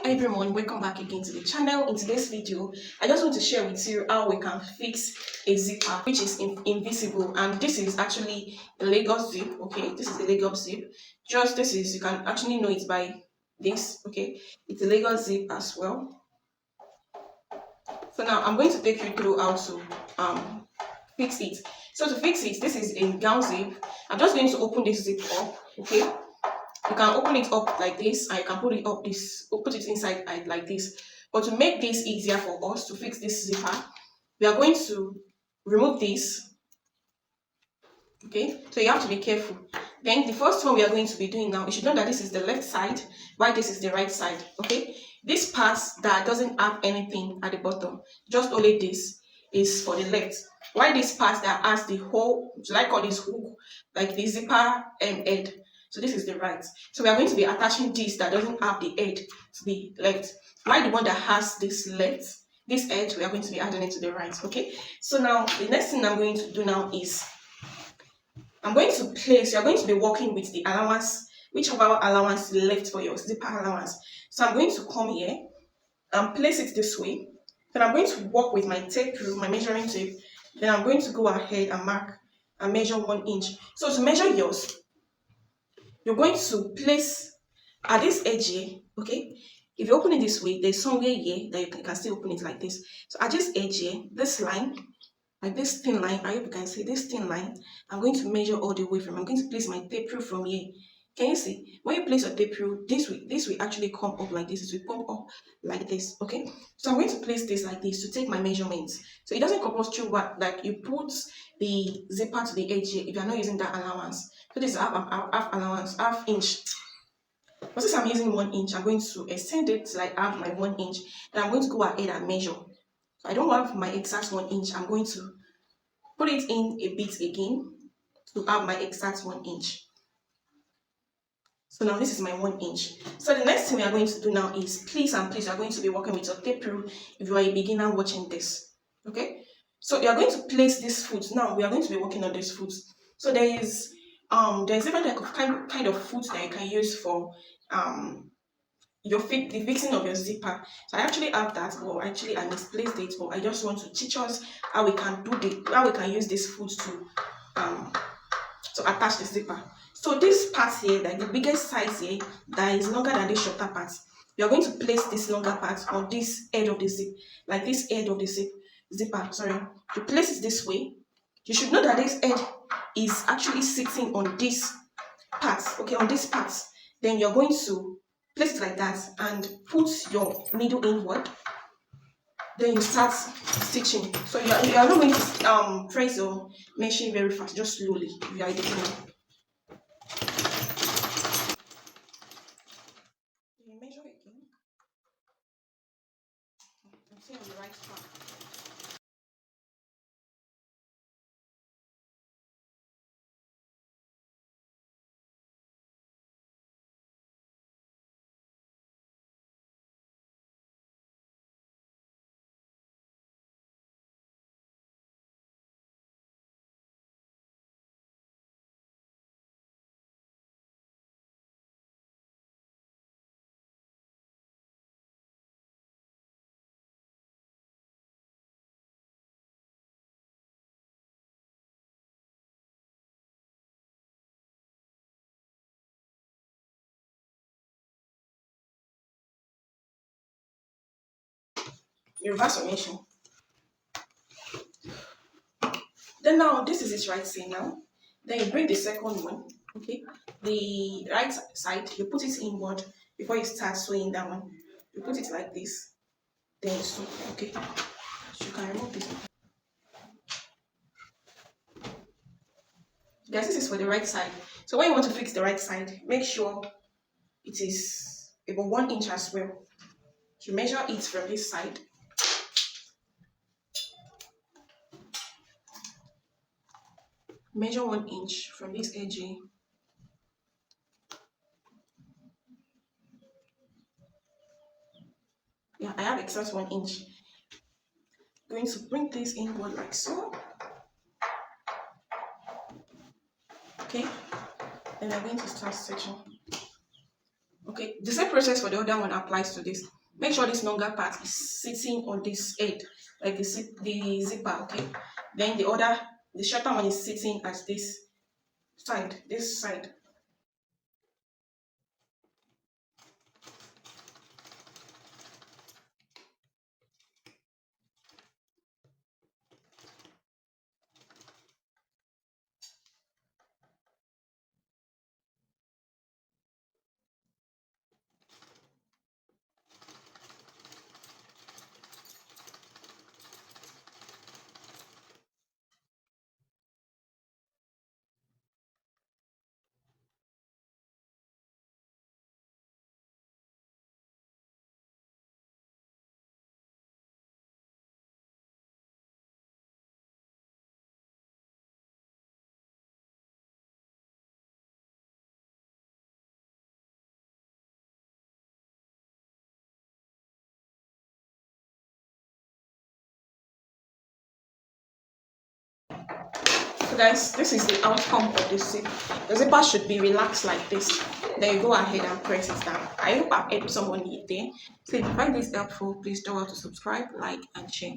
everyone, welcome back again to the channel. In today's video I just want to share with you how we can fix a zipper which is invisible, and this is actually a Lagos zip. Okay, this is a Lagos zip. Just this is, you can actually know it by this. Okay, it's a Lagos zip as well. So now I'm going to take you through how to fix it. So to fix it, this is a gown zip. I'm just going to open this zip up. Okay, you can open it up like this, and you can put it up this, or put it inside like this. But to make this easier for us to fix this zipper, we are going to remove this. Okay, so you have to be careful. Then the first one we are going to be doing now, you should know that this is the left side while this is the right side. Okay, this part that doesn't have anything at the bottom, just only this, is for the left, while this part that has the whole, like all this hook, like the zipper head, so this is the right. So we are going to be attaching this that doesn't have the head to the left, while the one that has this left, this edge, we are going to be adding it to the right. Okay, so now the next thing I'm going to do now is I'm going to place, you're going to be working with the allowance, whichever allowance left for your zipper allowance. So I'm going to come here and place it this way. Then I'm going to work with my tape rule, my measuring tape. Then I'm going to go ahead and mark and measure 1 inch. So to measure yours, you're going to place at this edge here. Okay, if you open it this way, there's somewhere here that you can still open it like this. So at this edge here, this line, like this thin line, I hope you can see this thin line, I'm going to measure all the way from. I'm going to place my tape rule from here. Can you see? When you place your tape rule, this will actually come up like this. It will pump up like this. Okay, so I'm going to place this like this to take my measurements. So it doesn't compulsory what, like you put the zipper to the edge here if you're not using that allowance. So this is half allowance, half inch. But since I'm using 1 inch, I'm going to extend it to like half my 1 inch. Then I'm going to go ahead and measure. So I don't have my exact 1 inch. I'm going to put it in a bit again to have my exact 1 inch. So now this is my 1 inch. So the next thing we are going to do now is, please and please, you are going to be working with your tape rule if you are a beginner watching this. Okay, so you are going to place this foot. Now we are going to be working on this foot. So there's different kind of foot that you can use for the fixing of your zipper. So I actually have that, or actually I misplaced it, but I just want to teach us how we can use this foot to attach the zipper. So this part here, like the biggest size here, that is longer than the shorter part, you are going to place this longer part on this edge of the zip, like this edge of the zipper. Sorry, you place it this way. You should know that this edge is actually sitting on this part. Okay, on this part. Then you're going to place it like that and put your needle inward. Then you start stitching. So you are not going to press your machine very fast, just slowly if you are beginner. You measure again. I'm still on the right part. You reverse your machine. Then now this is its right side now. Then you bring the second one. Okay, the right side, you put it inward before you start sewing that one. You put it like this. Then you sew. Okay, so you can remove this. Guys, this is for the right side. So when you want to fix the right side, make sure it is about 1 inch as well. You measure it from this side. Measure 1 inch from this edge. Yeah, I have exact 1 inch. Going to bring this inward like so. Okay, then I'm going to start stitching. Okay, the same process for the other one applies to this. Make sure this longer part is sitting on this head, like the zipper, okay? Then the shorter one is sitting at this side. So guys, this is the outcome of the zip. The zipper should be relaxed like this. Then you go ahead and press it down. I hope I've helped someone there. So if you find this helpful, please don't forget to subscribe, like, and share.